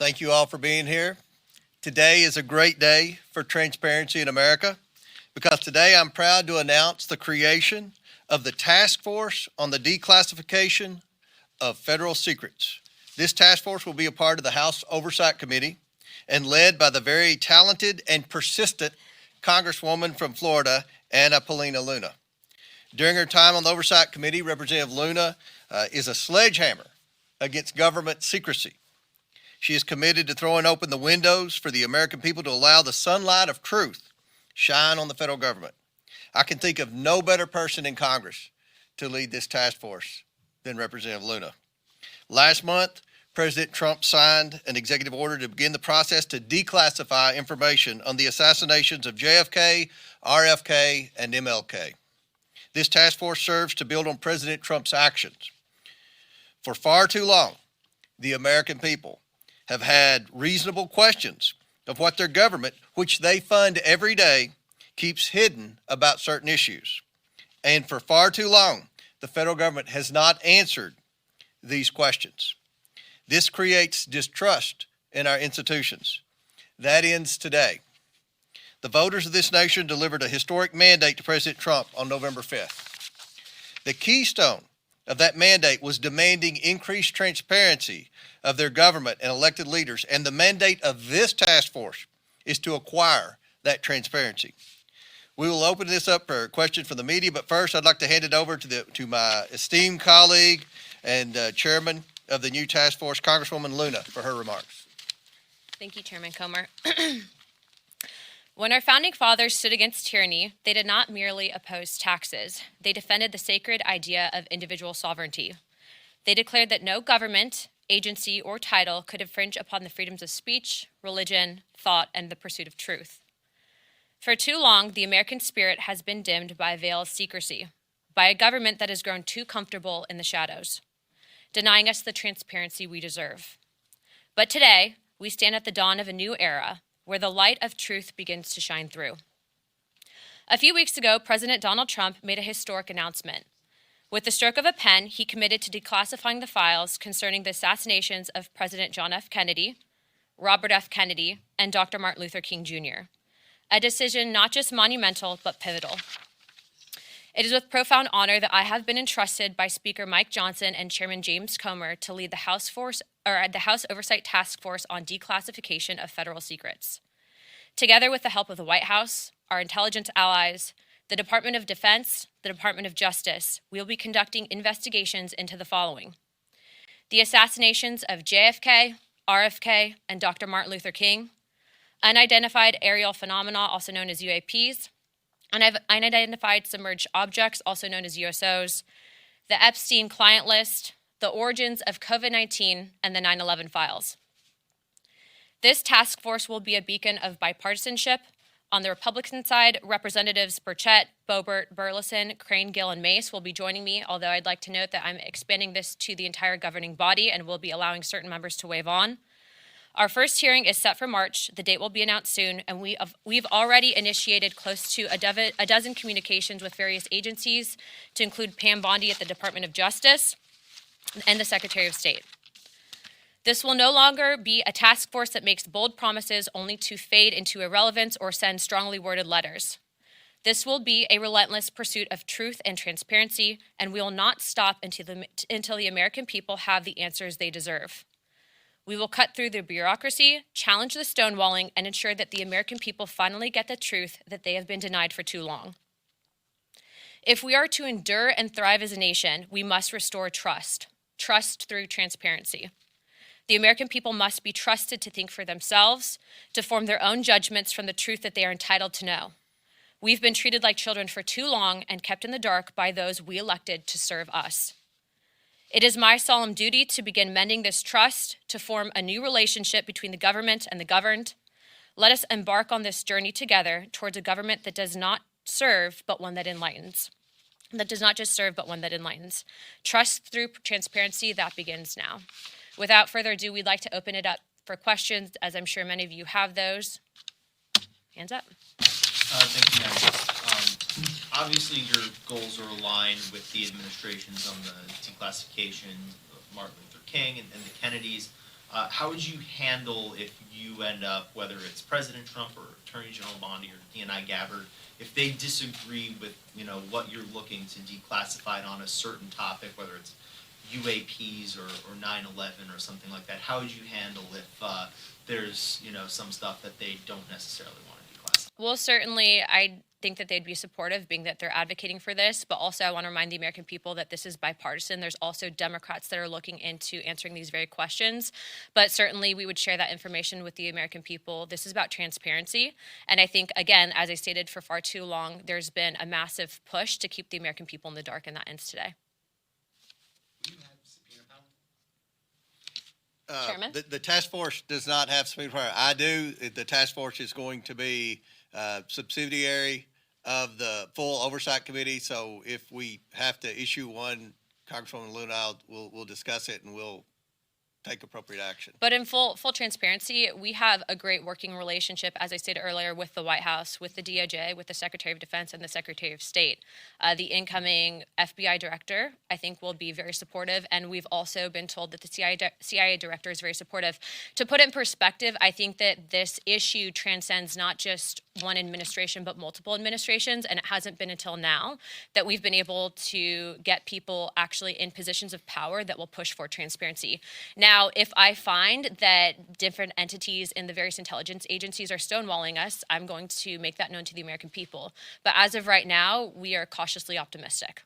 Thank you all for being here. Today is a great day for transparency in America because today I'm proud to announce the creation of the Task Force on the Declassification of Federal Secrets. This task force will be a part of the House Oversight Committee and led by the very talented and persistent Congresswoman from Florida, Anna Paulina Luna. During her time on the Oversight Committee, Representative Luna is a sledgehammer against government secrecy. She is committed to throwing open the windows for the American people to allow the sunlight of truth shine on the federal government. I can think of no better person in Congress to lead this task force than Representative Luna. Last month, President Trump signed an executive order to begin the process to declassify information on the assassinations of JFK, RFK, and MLK. This task force serves to build on President Trump's actions. For far too long, the American people have had reasonable questions of what their government, which they fund every day, keeps hidden about certain issues. And for far too long, the federal government has not answered these questions. This creates distrust in our institutions. That ends today. The voters of this nation delivered a historic mandate to President Trump on November 5th. The keystone of that mandate was demanding increased transparency of their government and elected leaders, and the mandate of this task force is to acquire that transparency. We will open this up for questions from the media, but first I'd like to hand it over to my esteemed colleague and chairman of the new task force, Congresswoman Luna, for her remarks. Thank you, Chairman Comer. When our founding fathers stood against tyranny, they did not merely oppose taxes. They defended the sacred idea of individual sovereignty. They declared that no government, agency, or title could infringe upon the freedoms of speech, religion, thought, and the pursuit of truth. For too long, the American spirit has been dimmed by a veil of secrecy, by a government that has grown too comfortable in the shadows, denying us the transparency we deserve. But today, we stand at the dawn of a new era where the light of truth begins to shine through. A few weeks ago, President Donald Trump made a historic announcement. With the stroke of a pen, he committed to declassifying the files concerning the assassinations of President John F. Kennedy, Robert F. Kennedy, and Dr. Martin Luther King Jr., a decision not just monumental, but pivotal. It is with profound honor that I have been entrusted by Speaker Mike Johnson and Chairman James Comer to lead the House Oversight Task Force on Declassification of Federal Secrets. Together with the help of the White House, our intelligence allies, the Department of Defense, the Department of Justice, we will be conducting investigations into the following: the assassinations of JFK, RFK, and Dr. Martin Luther King, unidentified aerial phenomena, also known as UAPs, unidentified submerged objects, also known as USOs, the Epstein client list, the origins of COVID-19, and the 9/11 files. This task force will be a beacon of bipartisanship. On the Republican side, Representatives Burchett, Boebert, Burleson, Crane, Gill, and Mace will be joining me, although I'd like to note that I'm expanding this to the entire governing body and will be allowing certain members to waive on. Our first hearing is set for March. The date will be announced soon, and we've already initiated close to a dozen communications with various agencies, to include Pam Bondi at the Department of Justice and the Secretary of State. This will no longer be a task force that makes bold promises only to fade into irrelevance or send strongly worded letters. This will be a relentless pursuit of truth and transparency, and we will not stop until the American people have the answers they deserve. We will cut through the bureaucracy, challenge the stonewalling, and ensure that the American people finally get the truth that they have been denied for too long. If we are to endure and thrive as a nation, we must restore trust through transparency. The American people must be trusted to think for themselves, to form their own judgments from the truth that they are entitled to know. We've been treated like children for too long and kept in the dark by those we elected to serve us. It is my solemn duty to begin mending this trust, to form a new relationship between the government and the governed. Let us embark on this journey together towards a government that does not serve, but one that enlightens. That does not just serve, but one that enlightens. Trust through transparency, that begins now. Without further ado, we'd like to open it up for questions, as I'm sure many of you have those. Hands up. Thank you, Madam. Obviously, your goals are aligned with the administration's on the declassification of Martin Luther King and the Kennedys. How would you handle if you end up, whether it's President Trump or Attorney General Bondi or DNI Gabbard, if they disagree with what you're looking to declassify on a certain topic, whether it's UAPs or 9/11 or something like that? How would you handle if there's some stuff that they don't necessarily want to declassify? Well, certainly, I think that they'd be supportive, being that they're advocating for this. But also, I want to remind the American people that this is bipartisan. There's also Democrats that are looking into answering these very questions. But certainly, we would share that information with the American people. This is about transparency. And I think, again, as I stated for far too long, there's been a massive push to keep the American people in the dark, and that ends today. Do you have subpoena power? Chairman? The task force does not have subpoena power. I do. The task force is going to be subsidiary of the full oversight committee. So if we have to issue one, Congresswoman Luna, we'll discuss it and we'll take appropriate action. But in full transparency, we have a great working relationship, as I stated earlier, with the White House, with the DOJ, with the Secretary of Defense, and the Secretary of State. The incoming FBI director, I think, will be very supportive, and we've also been told that the CIA director is very supportive. To put it in perspective, I think that this issue transcends not just one administration, but multiple administrations, and it hasn't been until now that we've been able to get people actually in positions of power that will push for transparency. Now, if I find that different entities in the various intelligence agencies are stonewalling us, I'm going to make that known to the American people. But as of right now, we are cautiously optimistic.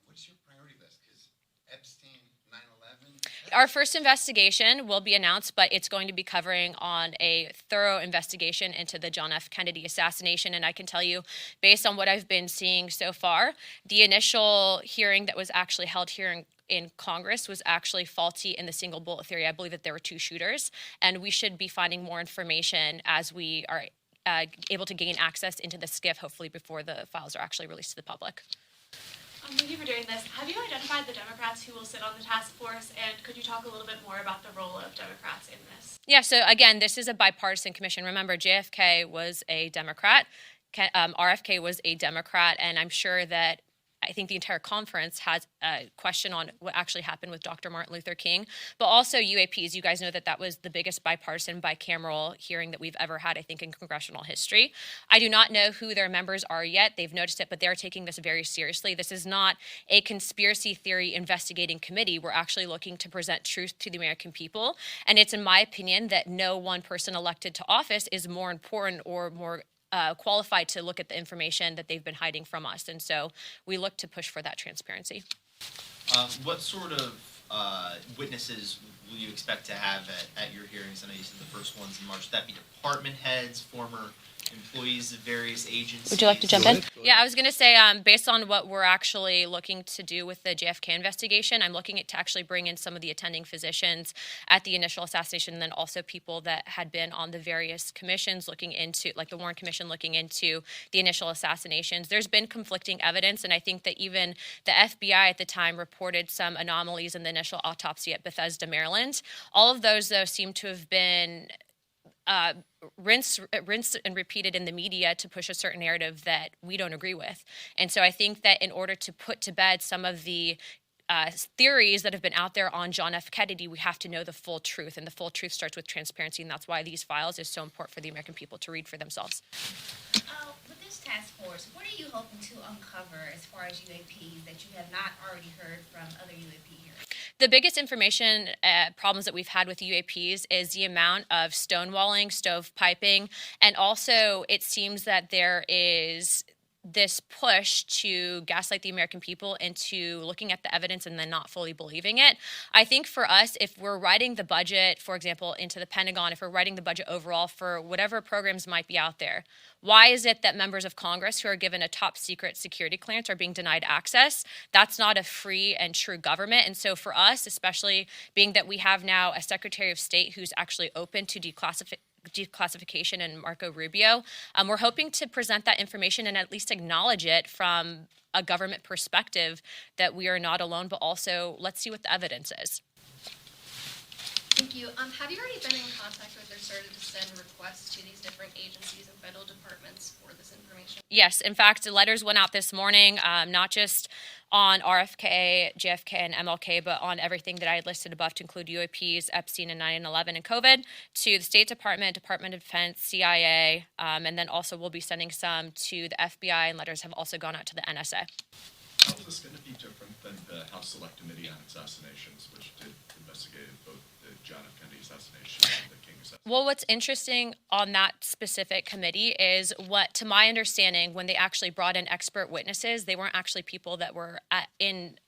What's your priority list? Because Epstein, 9/11. Our first investigation will be announced, but it's going to be covering on a thorough investigation into the John F. Kennedy assassination. And I can tell you, based on what I've been seeing so far, the initial hearing that was actually held here in Congress was actually faulty in the single bullet theory. I believe that there were two shooters, and we should be finding more information as we are able to gain access into the SCIF, hopefully before the files are actually released to the public. Thank you for doing this. Have you identified the Democrats who will sit on the task force, and could you talk a little bit more about the role of Democrats in this? Yeah, so again, this is a bipartisan commission. Remember, JFK was a Democrat, RFK was a Democrat, and I'm sure that I think the entire conference has a question on what actually happened with Dr. Martin Luther King, but also UAPs. You guys know that that was the biggest bipartisan bicameral hearing that we've ever had, I think, in congressional history. I do not know who their members are yet. They've noticed it, but they're taking this very seriously. This is not a conspiracy theory investigating committee. We're actually looking to present truth to the American people. And it's in my opinion that no one person elected to office is more important or more qualified to look at the information that they've been hiding from us. And so we look to push for that transparency. What sort of witnesses will you expect to have at your hearings? I know you said the first one's in March. Would that be department heads, former employees of various agencies? Would you like to jump in? Go ahead. Yeah, I was going to say, based on what we're actually looking to do with the JFK investigation, I'm looking to actually bring in some of the attending physicians at the initial assassination, and then also people that had been on the various commissions looking into, like the Warren Commission looking into the initial assassinations. There's been conflicting evidence, and I think that even the FBI at the time reported some anomalies in the initial autopsy at Bethesda, Maryland. All of those, though, seem to have been rinsed and repeated in the media to push a certain narrative that we don't agree with. And so I think that in order to put to bed some of the theories that have been out there on John F. Kennedy, we have to know the full truth, and the full truth starts with transparency, and that's why these files is so important for the American people to read for themselves. With this task force, what are you hoping to uncover as far as UAPs that you have not already heard from other UAP hearings? The biggest information problems that we've had with UAPs is the amount of stonewalling, stovepiping, and also it seems that there is this push to gaslight the American people into looking at the evidence and then not fully believing it. I think for us, if we're writing the budget, for example, into the Pentagon, if we're writing the budget overall for whatever programs might be out there, why is it that members of Congress who are given a top secret security clearance are being denied access? That's not a free and true government. And so for us, especially being that we have now a Secretary of State who's actually open to declassification and Marco Rubio, we're hoping to present that information and at least acknowledge it from a government perspective that we are not alone, but also let's see what the evidence is. Thank you. Have you already been in contact with or started to send requests to these different agencies and federal departments for this information? Yes, in fact, the letters went out this morning, not just on RFK, JFK, and MLK, but on everything that I had listed above to include UAPs, Epstein, and 9/11 and COVID, to the State Department, Department of Defense, CIA, and then also we'll be sending some to the FBI, and letters have also gone out to the NSA. How is this going to be different than the House Select Committee on Assassinations, which did investigate both the John F. Kennedy assassination and the King assassination? Well, what's interesting on that specific committee is what, to my understanding, when they actually brought in expert witnesses, they weren't actually people that were in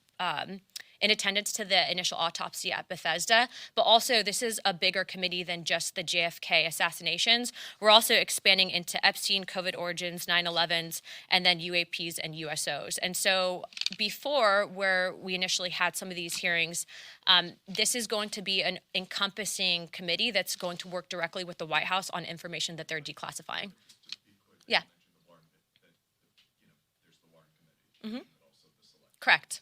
attendance to the initial autopsy at Bethesda. But also, this is a bigger committee than just the JFK assassinations. We're also expanding into Epstein, COVID origins, 9/11s, and then UAPs and USOs. And so before, where we initially had some of these hearings, this is going to be an encompassing committee that's going to work directly with the White House on information that they're declassifying. Yeah. Mm-hmm. Correct.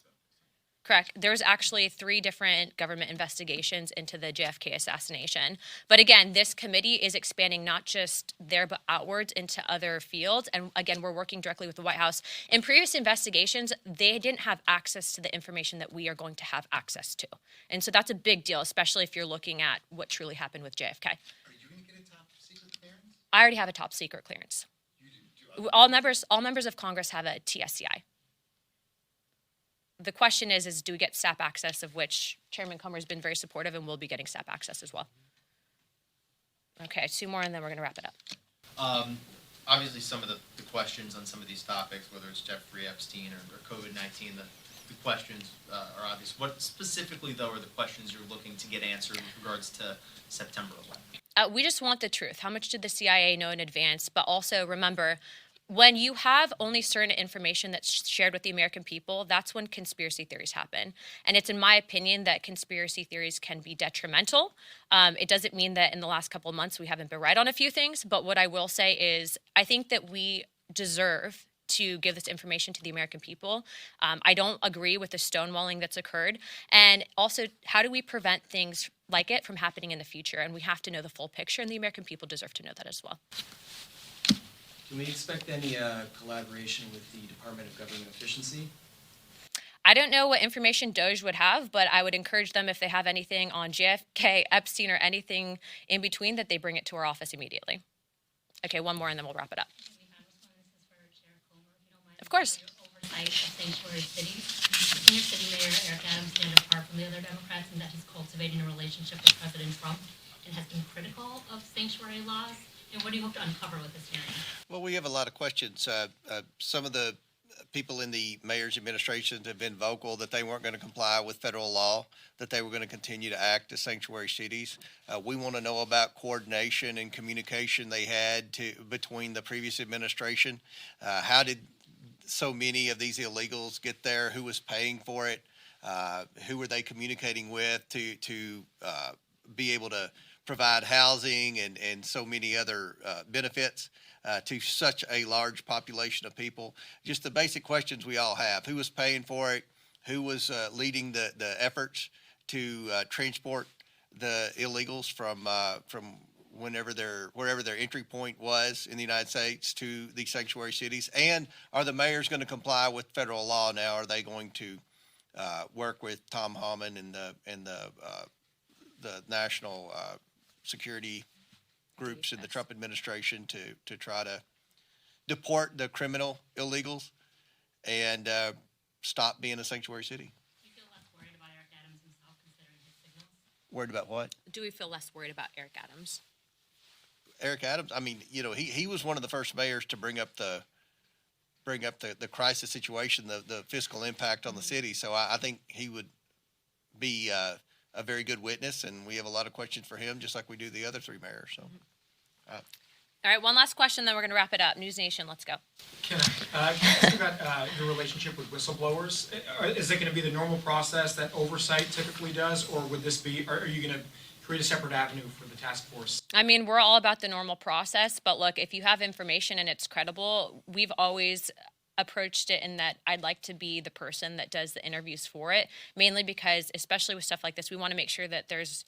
Correct. There's actually 3 different government investigations into the JFK assassination. But again, this committee is expanding not just there, but outwards into other fields. And again, we're working directly with the White House. In previous investigations, they didn't have access to the information that we are going to have access to. And so that's a big deal, especially if you're looking at what truly happened with JFK. Are you going to get a top secret clearance? I already have a top secret clearance. You do? All members of Congress have a TSCI. The question is do we get SAP access, of which Chairman Comer has been very supportive, and we'll be getting SAP access as well. Okay, 2 more, and then we're going to wrap it up. Obviously, some of the questions on some of these topics, whether it's Jeffrey Epstein or COVID-19, the questions are obvious. What specifically, though, are the questions you're looking to get answered with regards to September 11th? We just want the truth. How much did the CIA know in advance? But also, remember, when you have only certain information that's shared with the American people, that's when conspiracy theories happen. And it's in my opinion that conspiracy theories can be detrimental. It doesn't mean that in the last couple of months we haven't been right on a few things, but what I will say is I think that we deserve to give this information to the American people. I don't agree with the stonewalling that's occurred. And also, how do we prevent things like it from happening in the future? And we have to know the full picture, and the American people deserve to know that as well. Can we expect any collaboration with the Department of Government Efficiency? I don't know what information DOJ would have, but I would encourage them, if they have anything on JFK, Epstein, or anything in between, that they bring it to our office immediately. Okay, 1 more, and then we'll wrap it up. Of course. Oversight of sanctuary cities. Senior City Mayor Eric Adams stand apart from the other Democrats in that he's cultivating a relationship with President Trump and has been critical of sanctuary laws. And what do you hope to uncover with this hearing? Well, we have a lot of questions. Some of the people in the mayor's administration have been vocal that they weren't going to comply with federal law, that they were going to continue to act as sanctuary cities. We want to know about coordination and communication they had between the previous administration. How did so many of these illegals get there? Who was paying for it? Who were they communicating with to be able to provide housing and so many other benefits to such a large population of people? Just the basic questions we all have. Who was paying for it? Who was leading the efforts to transport the illegals from wherever their entry point was in the United States to these sanctuary cities? And are the mayors going to comply with federal law now? Are they going to work with Tom Homan and the national security groups in the Trump administration to try to deport the criminal illegals and stop being a sanctuary city? Do you feel less worried about Eric Adams himself, considering his signals? Worried about what? Do we feel less worried about Eric Adams? Eric Adams, I mean, he was one of the first mayors to bring up the crisis situation, the fiscal impact on the city. So I think he would be a very good witness, and we have a lot of questions for him, just like we do the other 3 mayors. So, All right, 1 last question, then we're going to wrap it up. News Nation, let's go. Can I ask you about your relationship with whistleblowers? Is it going to be the normal process that oversight typically does, or would this be? Are you going to create a separate avenue for the task force? I mean, we're all about the normal process, but look, if you have information and it's credible, we've always approached it in that I'd like to be the person that does the interviews for it, mainly because, especially with stuff like this, we want to make sure that there's,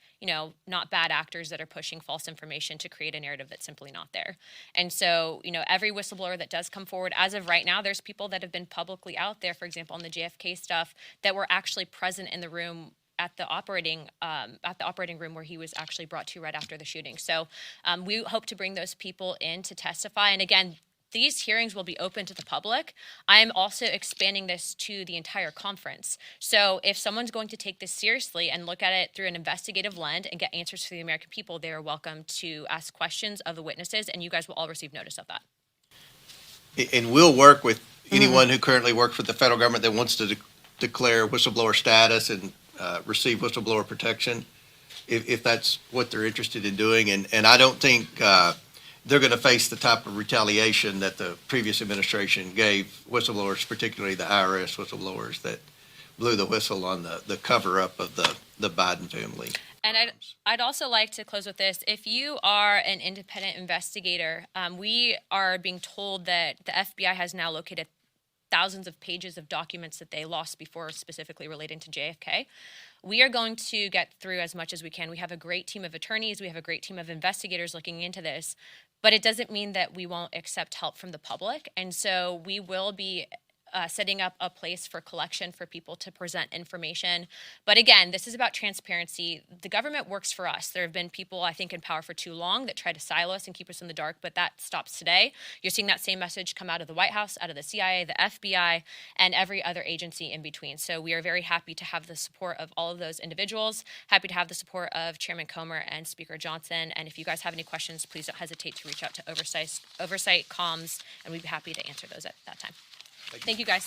not bad actors that are pushing false information to create a narrative that's simply not there. And so, every whistleblower that does come forward, as of right now, there's people that have been publicly out there, for example, on the JFK stuff, that were actually present in the room at the operating room where he was actually brought to right after the shooting. So we hope to bring those people in to testify. And again, these hearings will be open to the public. I am also expanding this to the entire conference. So if someone's going to take this seriously and look at it through an investigative lens and get answers for the American people, they are welcome to ask questions of the witnesses, and you guys will all receive notice of that. And we'll work with anyone who currently works with the federal government that wants to declare whistleblower status and receive whistleblower protection, if that's what they're interested in doing. And I don't think they're going to face the type of retaliation that the previous administration gave whistleblowers, particularly the IRS whistleblowers that blew the whistle on the cover-up of the Biden family. And I'd also like to close with this. If you are an independent investigator, we are being told that the FBI has now located thousands of pages of documents that they lost before, specifically relating to JFK. We are going to get through as much as we can. We have a great team of attorneys. We have a great team of investigators looking into this. But it doesn't mean that we won't accept help from the public. And so we will be setting up a place for collection for people to present information. But again, this is about transparency. The government works for us. There have been people, I think, in power for too long that try to silo us and keep us in the dark, but that stops today. You're seeing that same message come out of the White House, out of the CIA, the FBI, and every other agency in between. So we are very happy to have the support of all of those individuals, happy to have the support of Chairman Comer and Speaker Johnson. And if you guys have any questions, please don't hesitate to reach out to Oversight Comms, and we'd be happy to answer those at that time. Thank you, guys.